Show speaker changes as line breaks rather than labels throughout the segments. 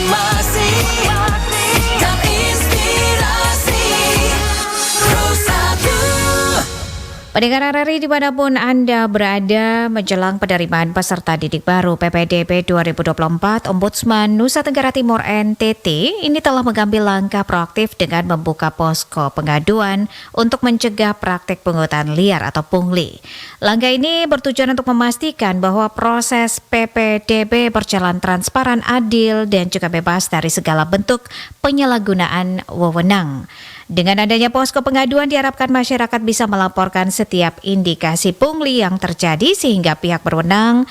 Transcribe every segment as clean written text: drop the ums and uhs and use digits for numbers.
informasi dan inspirasi. Pendengar RRI dimanapun Anda berada, menjelang penerimaan peserta didik baru PPDB 2024, Ombudsman Nusa Tenggara Timur NTT ini telah mengambil langkah proaktif dengan membuka posko pengaduan untuk mencegah praktik pungutan liar atau pungli. Langkah ini bertujuan untuk memastikan bahwa proses PPDB berjalan transparan, adil, dan juga bebas dari segala bentuk penyalahgunaan wewenang. Dengan adanya posko pengaduan diharapkan masyarakat bisa melaporkan setiap indikasi pungli yang terjadi sehingga pihak berwenang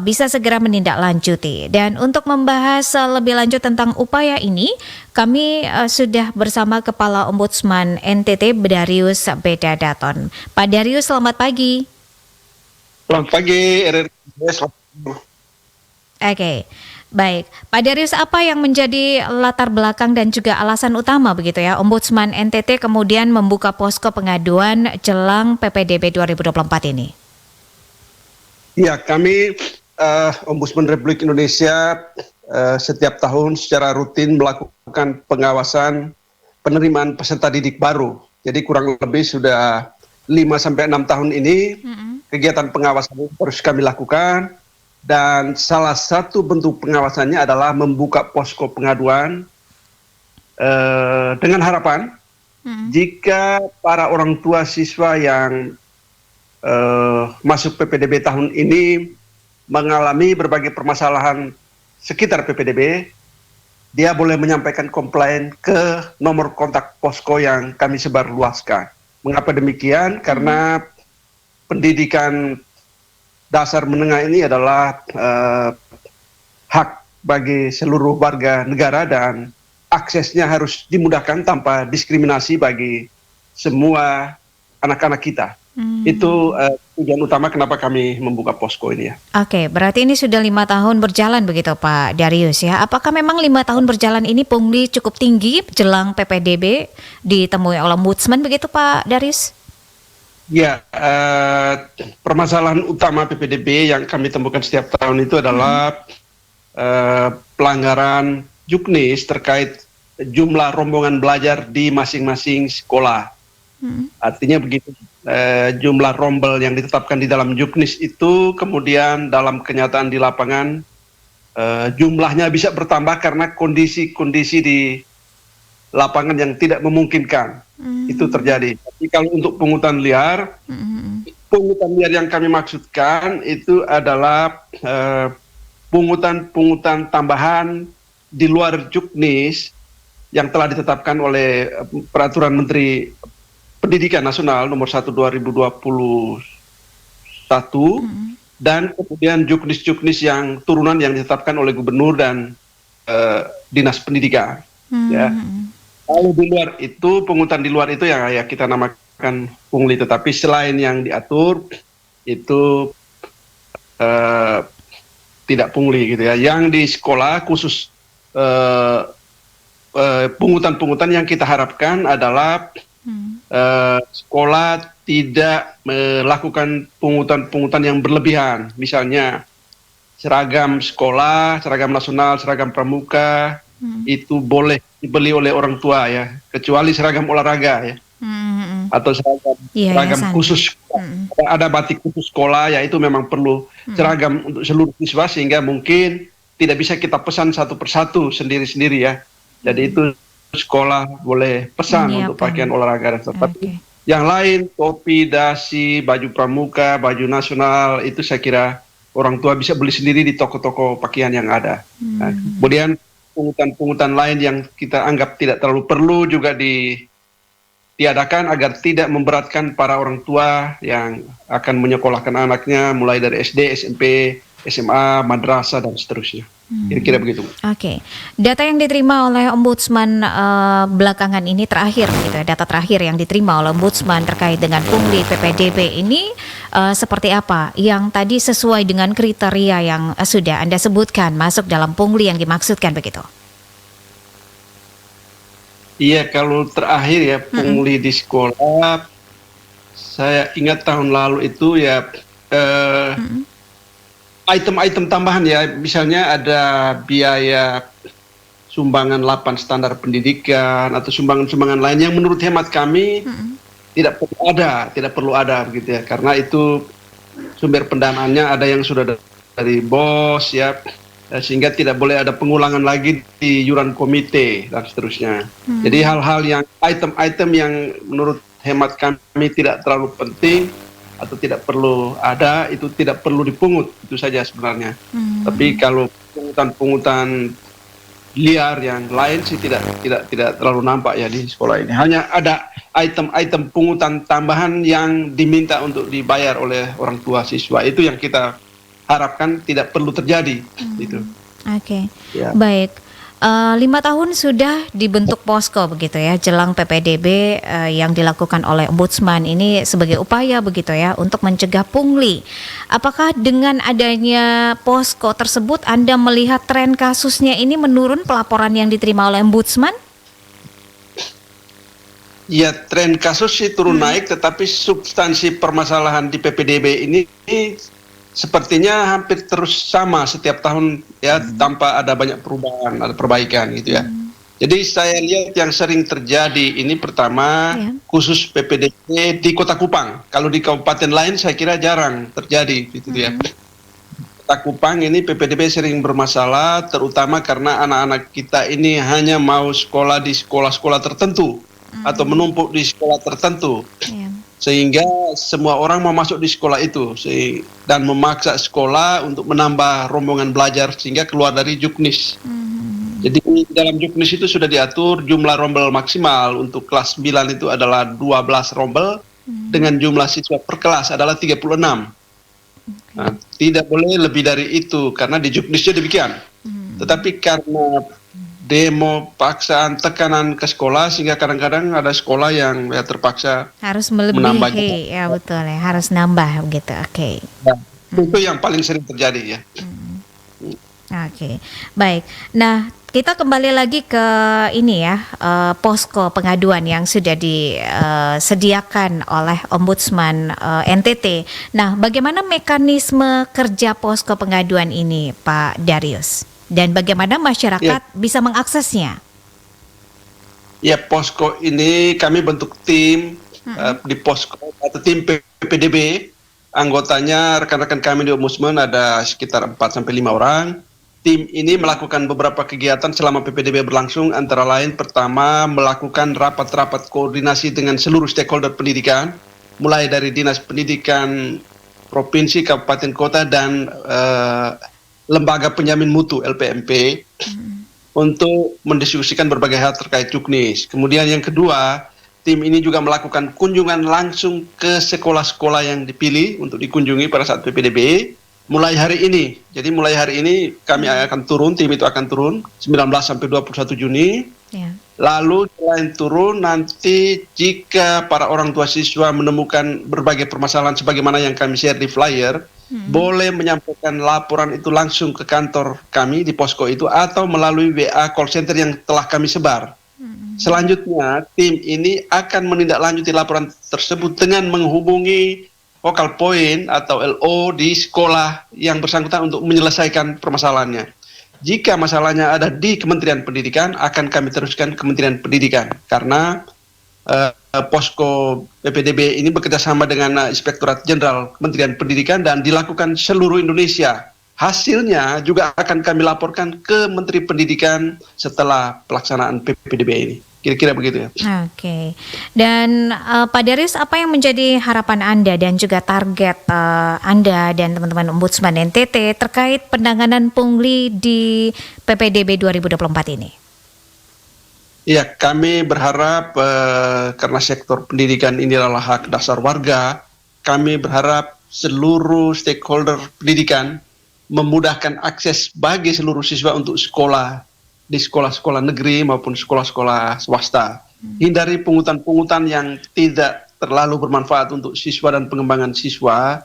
bisa segera menindaklanjuti. Dan untuk membahas lebih lanjut tentang upaya ini, kami sudah bersama Kepala Ombudsman NTT Darius Bedadaton. Pak Darius, selamat pagi.
Selamat pagi, RRI.
Oke. Baik, Pak Darius, apa yang menjadi latar belakang dan juga alasan utama begitu ya Ombudsman NTT kemudian membuka posko pengaduan jelang PPDB 2024 ini?
Ya, kami Ombudsman Republik Indonesia setiap tahun secara rutin melakukan pengawasan penerimaan peserta didik baru. Jadi kurang lebih sudah 5-6 tahun ini kegiatan pengawasan itu harus kami lakukan. Dan salah satu bentuk pengawasannya adalah membuka posko pengaduan dengan harapan jika para orang tua siswa yang masuk PPDB tahun ini mengalami berbagai permasalahan sekitar PPDB, dia boleh menyampaikan komplain ke nomor kontak posko yang kami sebarluaskan. Mengapa demikian? Karena pendidikan dasar menengah ini adalah hak bagi seluruh warga negara dan aksesnya harus dimudahkan tanpa diskriminasi bagi semua anak-anak kita. Itu tujuan utama kenapa kami membuka posko ini ya.
Oke, berarti ini sudah 5 tahun berjalan begitu Pak Darius ya. Apakah memang 5 tahun berjalan ini pungli cukup tinggi jelang PPDB ditemui oleh Ombudsman begitu Pak Darius?
Ya, permasalahan utama PPDB yang kami temukan setiap tahun itu adalah pelanggaran juknis terkait jumlah rombongan belajar di masing-masing sekolah. Artinya begitu, jumlah rombel yang ditetapkan di dalam juknis itu kemudian dalam kenyataan di lapangan jumlahnya bisa bertambah karena kondisi-kondisi di lapangan yang tidak memungkinkan itu terjadi. Tapi kalau untuk pungutan liar yang kami maksudkan itu adalah pungutan tambahan di luar juknis yang telah ditetapkan oleh Peraturan Menteri Pendidikan Nasional Nomor 1 2021 dan kemudian juknis-juknis yang turunan yang ditetapkan oleh Gubernur dan Dinas Pendidikan. Ya. Kalau di luar itu, pungutan di luar itu ya kita namakan pungli, tetapi selain yang diatur itu tidak pungli gitu ya. Yang di sekolah khusus pungutan-pungutan yang kita harapkan adalah sekolah tidak melakukan pungutan-pungutan yang berlebihan. Misalnya seragam sekolah, seragam nasional, seragam pramuka itu boleh dibeli oleh orang tua ya, kecuali seragam olahraga ya, atau seragam khusus. Ada batik khusus sekolah ya, itu memang perlu seragam untuk seluruh siswa sehingga mungkin tidak bisa kita pesan satu persatu sendiri-sendiri ya. Jadi itu sekolah boleh pesan untuk pakaian olahraga dan seperti yang lain, topi, dasi, baju pramuka, baju nasional itu saya kira orang tua bisa beli sendiri di toko-toko pakaian yang ada. Nah, kemudian pungutan-pungutan lain yang kita anggap tidak terlalu perlu juga ditiadakan agar tidak memberatkan para orang tua yang akan menyekolahkan anaknya mulai dari SD, SMP, SMA, madrasah dan seterusnya. Kira-kira begitu.
Oke. Data yang diterima oleh Ombudsman belakangan ini terakhir gitu ya, data terakhir yang diterima oleh Ombudsman terkait dengan pungli PPDB ini seperti apa? Yang tadi sesuai dengan kriteria yang sudah Anda sebutkan masuk dalam pungli yang dimaksudkan begitu?
Iya, kalau terakhir ya pungli di sekolah, saya ingat tahun lalu itu ya item-item tambahan ya, misalnya ada biaya sumbangan 8 standar pendidikan atau sumbangan-sumbangan lain yang menurut hemat kami tidak perlu ada begitu ya, karena itu sumber pendanaannya ada yang sudah dari BOS ya, sehingga tidak boleh ada pengulangan lagi di yuran komite dan seterusnya. Jadi hal-hal yang item-item yang menurut hemat kami tidak terlalu penting atau tidak perlu ada, itu tidak perlu dipungut, itu saja sebenarnya. Tapi kalau pungutan-pungutan liar yang lain sih tidak terlalu nampak ya di sekolah ini. Hanya ada item-item pungutan tambahan yang diminta untuk dibayar oleh orang tua siswa. Itu yang kita harapkan tidak perlu terjadi. Gitu.
Oke.
Ya.
Baik. 5 tahun sudah dibentuk posko begitu ya, jelang PPDB yang dilakukan oleh Ombudsman ini sebagai upaya begitu ya untuk mencegah pungli. Apakah dengan adanya posko tersebut Anda melihat tren kasusnya ini menurun, pelaporan yang diterima oleh Ombudsman?
Ya, tren kasus sih turun naik, tetapi substansi permasalahan di PPDB ini sepertinya hampir terus sama setiap tahun ya, tanpa ada banyak perubahan, ada perbaikan gitu ya. Jadi saya lihat yang sering terjadi ini pertama khusus PPDB di Kota Kupang. Kalau di kabupaten lain saya kira jarang terjadi gitu ya. Kota Kupang ini PPDB sering bermasalah, terutama karena anak-anak kita ini hanya mau sekolah di sekolah-sekolah tertentu atau menumpuk di sekolah tertentu. Sehingga semua orang mau masuk di sekolah itu dan memaksa sekolah untuk menambah rombongan belajar sehingga keluar dari juknis. Jadi dalam juknis itu sudah diatur jumlah rombel maksimal untuk kelas 9 itu adalah 12 rombel dengan jumlah siswa per kelas adalah 36. Nah, tidak boleh lebih dari itu karena di juknisnya demikian. Tetapi karena demo, paksaan, tekanan ke sekolah sehingga kadang-kadang ada sekolah yang ya terpaksa
harus melebihi, ya betul ya, harus nambah begitu. Oke.
Ya, itu yang paling sering terjadi ya.
Oke, baik. Nah, kita kembali lagi ke ini ya, posko pengaduan yang sudah disediakan oleh Ombudsman NTT. Nah, bagaimana mekanisme kerja posko pengaduan ini, Pak Darius? Dan bagaimana masyarakat bisa mengaksesnya?
Ya, posko ini kami bentuk tim di posko atau tim PPDB. Anggotanya rekan-rekan kami di Ombudsman ada sekitar 4-5 orang. Tim ini melakukan beberapa kegiatan selama PPDB berlangsung, antara lain pertama melakukan rapat-rapat koordinasi dengan seluruh stakeholder pendidikan, mulai dari Dinas Pendidikan Provinsi, Kabupaten, Kota, dan Lembaga Penjamin Mutu LPMP untuk mendiskusikan berbagai hal terkait juknis. Kemudian yang kedua, tim ini juga melakukan kunjungan langsung ke sekolah-sekolah yang dipilih untuk dikunjungi pada saat PPDB. Mulai hari ini, jadi mulai hari ini kami akan turun, tim itu akan turun 19 sampai 21 Juni. Lalu selain turun, nanti jika para orang tua siswa menemukan berbagai permasalahan sebagaimana yang kami share di flyer, boleh menyampaikan laporan itu langsung ke kantor kami di posko itu atau melalui WA call center yang telah kami sebar. Selanjutnya, tim ini akan menindaklanjuti laporan tersebut dengan menghubungi focal point atau LO di sekolah yang bersangkutan untuk menyelesaikan permasalahannya. Jika masalahnya ada di Kementerian Pendidikan, akan kami teruskan ke Kementerian Pendidikan. Karena posko PPDB ini bekerjasama dengan Inspektorat Jenderal Kementerian Pendidikan dan dilakukan seluruh Indonesia. Hasilnya juga akan kami laporkan ke Menteri Pendidikan setelah pelaksanaan PPDB ini. Kira-kira begitu ya.
Oke. Dan Pak Darius, apa yang menjadi harapan Anda dan juga target Anda dan teman-teman Ombudsman NTT terkait penanganan pungli di PPDB 2024 ini?
Ya, kami berharap karena sektor pendidikan ini adalah hak dasar warga, kami berharap seluruh stakeholder pendidikan memudahkan akses bagi seluruh siswa untuk sekolah di sekolah-sekolah negeri maupun sekolah-sekolah swasta. Hindari pungutan-pungutan yang tidak terlalu bermanfaat untuk siswa dan pengembangan siswa,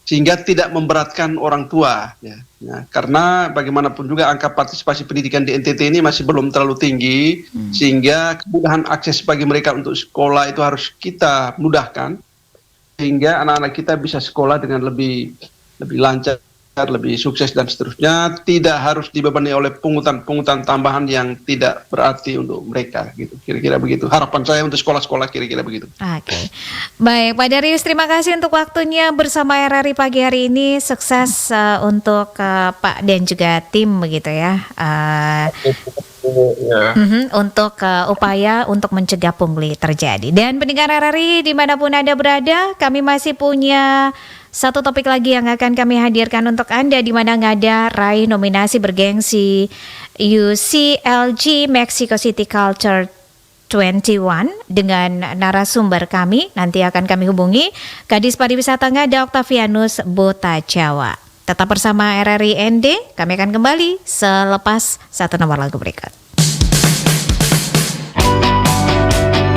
sehingga tidak memberatkan orang tua. Ya. Karena bagaimanapun juga angka partisipasi pendidikan di NTT ini masih belum terlalu tinggi, sehingga kemudahan akses bagi mereka untuk sekolah itu harus kita mudahkan, sehingga anak-anak kita bisa sekolah dengan lebih lancar lebih sukses dan seterusnya, tidak harus dibebani oleh pungutan tambahan yang tidak berarti untuk mereka gitu. Kira-kira begitu. Harapan saya untuk sekolah-sekolah kira-kira begitu.
Oke. Baik, Pak Darius, terima kasih untuk waktunya bersama RRI pagi hari ini. Sukses untuk Pak dan juga tim begitu ya. Untuk upaya untuk mencegah pungli terjadi. Dan pendengar RRI dimanapun Anda berada, kami masih punya satu topik lagi yang akan kami hadirkan untuk Anda, di mana ngada raih nominasi bergengsi UCLG Mexico City Culture 21 dengan narasumber kami. Nanti akan kami hubungi Kadis Pariwisata Ngada Octavianus Bota Jawa. Tetap bersama RRI ND, kami akan kembali selepas satu nomor lagu berikut.